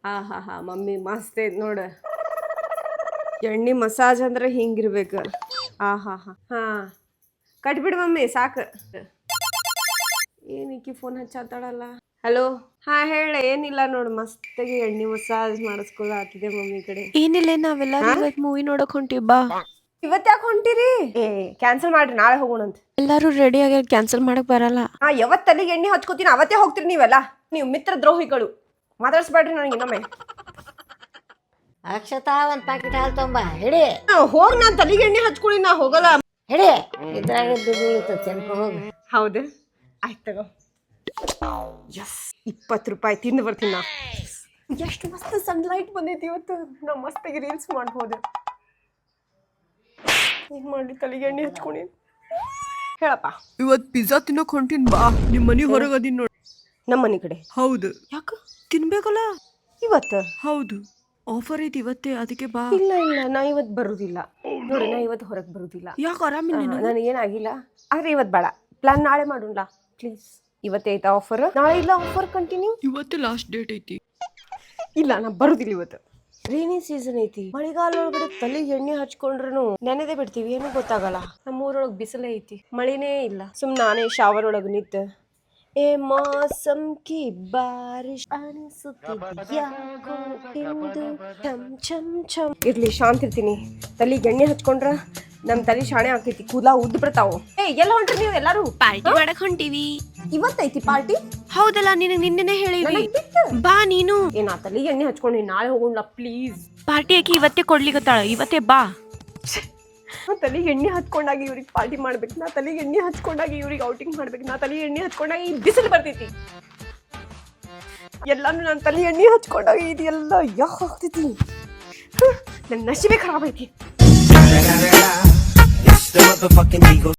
ಹಾ ಮಮ್ಮಿ ಮಸ್ತ್ ಐತ್ ನೋಡ. ಎಣ್ಣೆ ಮಸಾಜ್ ಅಂದ್ರೆ ಹಿಂಗಿರ್ಬೇಕು. ಹಾ ಕಟ್ಬಿಡು ಮಮ್ಮಿ ಸಾಕು. ಏನೀಕಿ ಫೋನ್ ಹಚ್ಚಾತಾಳಲ್ಲ. ಹಲೋ ಹಾ ಹೇಳ. ಏನಿಲ್ಲ ನೋಡು, ಮಸ್ತಾಗಿ ಎಣ್ಣೆ ಮಸಾಜ್ ಮಾಡಿಸ್ಕೊಳತ್ತಿದೆ ಮಮ್ಮಿ ಕಡೆ. ಏನಿಲ್ಲ, ನಾವೆಲ್ಲರೂ ಇವತ್ತು ಮೂವಿ ನೋಡಕ್ ಹೊಂಟಿವಿ ಬಾ. ಇವತ್ತು ಯಾಕೆ ಹೊಂಟಿರಿ? ಕ್ಯಾನ್ಸಲ್ ಮಾಡ್ರಿ, ನಾಳೆ ಹೋಗೋಣಂತ. ಎಲ್ಲಾರು ರೆಡಿ ಆಗ್ಯಾರ, ಕ್ಯಾನ್ಸಲ್ ಮಾಡಕ್ ಬರಲ್ಲ. ಯಾವತ್ತು ತಲೆಗೆ ಎಣ್ಣೆ ಹಚ್ಕೋತೀನಿ ಅವತ್ತೇ ಹೋಗ್ತೀರಿ ನೀವೆಲ್ಲ. ನೀವು ಮಿತ್ರ ದ್ರೋಹಿಗಳು, ಮಾತಾಡ್ಸ್ಬೇಡ್ರಿ ನನಗೆ ಇನ್ನೊಮ್ಮೆ. ಅಕ್ಷತಾ ಒಂದ್ ಪ್ಯಾಕೆಟ್ ಹಾಲು ತೊಂಬ ಹಿಡಿ. ಹೋಗ್, ನಾನ್ ತಲೆಗೆ ಎಣ್ಣೆ ಹಚ್ಕೊಳ್ಳಿ, ನಾ ಹೋಗಲ್ಲ. ಹಿಡಿ, ಇದ್ರಾಗ ದುಡ್ಡು ಚೆನ್ಕೊ ಹೋಗಿ. ಹೌದು, ಆಯ್ತು ತಗೋ. ಎಸ್, 20 ರೂಪಾಯಿ ತಿಂದು ಬರ್ತೀನಿ ನಾ. ಎಷ್ಟು ಮಸ್ತ್ ಸನ್ಲೈಟ್ ಬಂದೈತಿ ಇವತ್ತು. ನಾ ಮಸ್ತಾಗಿ ರೀಲ್ಸ್ ಮಾಡ್ಬೋದು. ಈಗ ಮಾಡಿ ತಲೆಗೆ ಎಣ್ಣೆ ಹಚ್ಕೊಂಡು ಹೇಳಪ್ಪ. ಇವತ್ ಪಿಜ್ಜಾ ತಿನ್ನಕ್ ಹೊಂಟಿನ್ ಬಾ. ನಿಮ್ ಮನಿ ಹೊರಗ ಅದೀನ್ ನೋಡಿ. ನಮ್ಮ ಮನೆ ಕಡೆ? ಹೌದು. ಯಾಕ ತಿನ್ಬೇಕಲ್ಲ ಇವತ್ತು? ಹೌದು, ಆಫರ್ ಐತಿ ಇವತ್ತೇ, ಅದಕ್ಕೆ ಬಾ. ಇಲ್ಲ ನಾ ಇವತ್ತು ಬರುದಿಲ್ಲ ನೋಡಿ, ನಾ ಇವತ್ತು ಹೊರಗೆ ಬರುದಿಲ್ಲ. ಯಾಕೆ ಆರಾಮಿಲ್ಲ? ನನಗೇನಾಗಿಲ್ಲ, ಆದ್ರೆ ಇವತ್ತು ಬೇಡ. ಪ್ಲಾನ್ ನಾಳೆ ಮಾಡೋಣ ಪ್ಲೀಸ್. ಇವತ್ತೇ ಐತಾ ಆಫರ್? ನಾಳೆ ಇಲ್ಲ ಆಫರ್ ಕಂಟಿನ್ಯೂ. ಇವತ್ತೇ ಲಾಸ್ಟ್ ಡೇಟ್ ಐತಿ. ಇಲ್ಲ, ನಾ ಬರುದಿಲ್ಲ ಇವತ್ತು. ರೈನಿ ಸೀಸನ್ ಐತಿ, ಮಳೆಗಾಲ ಒಳಗಡೆ ತಲೆಗೆ ಎಣ್ಣೆ ಹಚ್ಕೊಂಡ್ರು ನೆನೆದೇ ಬಿಡ್ತೀವಿ, ಏನು ಗೊತ್ತಾಗಲ್ಲ. ನಮ್ಮೂರೊಳಗೆ ಬಿಸಿಲೇ ಐತಿ, ಮಳಿನೇ ಇಲ್ಲ. ನಾನೇ ಶಾವರ್ ಒಳಗೆ ನಿಂತ ಏ ಮೌಸಮ್ ಕಿ ಬಾರಿಶ್ ಅನಿಸುತ್ತಿದ್ಯಾ ಎಂದು ಚಮ್ ಚಮ್ ಚಮ್. ಇರ್ಲಿ, ಶಾಂತ ಇರ್ತೀನಿ. ತಲೆಗೆ ಎಣ್ಣೆ ಹಚ್ಕೊಂಡ್ರ ನಮ್ ತಲೆ ಶಾಣೆ ಆಗ್ತೈತಿ, ಕೂದಲ ಉದ್ದ ಬಿಡ್ತಾವು. ಎಲ್ಲ ಹೊಂಟ್ರಿ ನೀವು ಎಲ್ಲಾರು? ಪಾರ್ಟಿ ಮಾಡಕ್ ಹೊಂಟಿವಿ. ಇವತ್ತೈತಿ ಪಾರ್ಟಿ? ಹೌದಲ್ಲ, ನಿನಗ್ ನಿನ್ನೆನೆ ಹೇಳಿವಿ. ಬಾ ನೀನು. ನಾ ತಲೆಗೆ ಎಣ್ಣೆ ಹಚ್ಕೊಂಡಿ, ನಾಳೆ ಹೋಗೋಣ ಪ್ಲೀಸ್. ಪಾರ್ಟಿ ಆಕಿ ಇವತ್ತೇ ಕೊಡ್ಲಿಕತ್ತಾಳ, ಇವತ್ತೇ ಬಾ. ನಾ ತಲೆಗೆ ಎಣ್ಣೆ ಹಚ್ಕೊಂಡಾಗಿ ಇವ್ರಿಗೆ ಪಾರ್ಟಿ ಮಾಡ್ಬೇಕು, ನಾ ತಲೆಗೆ ಎಣ್ಣೆ ಹಚ್ಕೊಂಡಾಗಿ ಇವ್ರಿಗೆ ಔಟಿಂಗ್ ಮಾಡ್ಬೇಕು, ನಾ ತಲೆಗೆ ಎಣ್ಣೆ ಹಚ್ಕೊಂಡಾಗಿ ಈ ಬಿಸಿಲು ಬರ್ತೈತಿ. ಎಲ್ಲಾನು ನಾನು ತಲೆ ಎಣ್ಣೆ ಹಚ್ಕೊಂಡಾಗ ಇದೆಲ್ಲ ಯಾಕೆ ಆಗ್ತೈತಿ? ನನ್ನ ನಶಿಬೇ ಖರಾಬ್ ಐತಿ.